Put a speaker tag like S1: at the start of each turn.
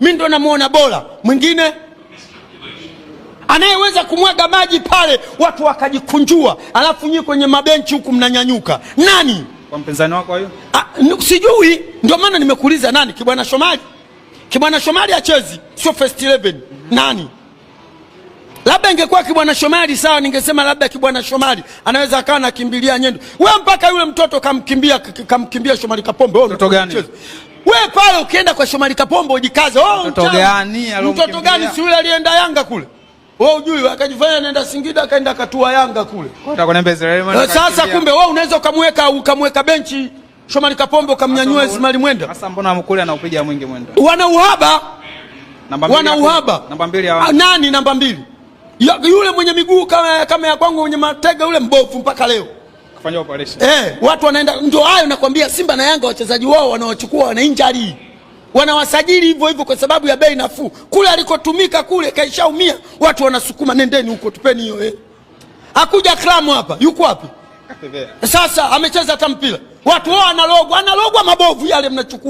S1: Mimi ndo namuona bora. Mwingine anayeweza kumwaga maji pale watu wakajikunjua, alafu nyinyi kwenye mabenchi huku mnanyanyuka. Nani?
S2: Kwa mpinzani wako hiyo?
S1: Sijui, ndio maana nimekuuliza nani? Kibwana Shomari. Kibwana Shomari achezi, sio first 11. Nani? Labda ingekuwa Kibwana Shomari sawa, ningesema labda Kibwana Shomari anaweza akawa nakimbilia nyendo. Wewe mpaka yule mtoto kamkimbia Shomari Kapombe. Wewe
S2: mtoto gani?
S1: Wewe pale ukienda kwa Shomari Kapombe ujikaze. Wewe
S2: mtoto gani alomkimbia?
S1: Mtoto gani? Si yule alienda Yanga kule. Wewe ujui akajifanya nenda Singida akaenda katua Yanga kule.
S2: Utakwenda Israeli.
S1: Sasa kumbe wewe unaweza ukamweka benchi Shomari Kapombe ukamnyanyua Ismail Mwenda.
S2: Sasa mbona mkule anaupiga mwingi Mwenda?
S1: Wana uhaba.
S2: Wana uhaba. Namba 2 ya
S1: nani? Namba 2 yule mwenye miguu kama ya kwangu, mwenye matega yule mbovu mpaka leo
S2: kufanya operation.
S1: Watu wanaenda, ndio hayo nakwambia. Simba na Yanga wachezaji wao wanaochukua wana injury, wanawasajili hivyo hivyo kwa sababu ya bei nafuu. Kule alikotumika kule kaishaumia, watu wanasukuma nendeni huko tupeni hiyo. Hakuja Klamu hapa, yuko wapi sasa? Amecheza hata mpira, watu wao analogwa mabovu yale mnachukua.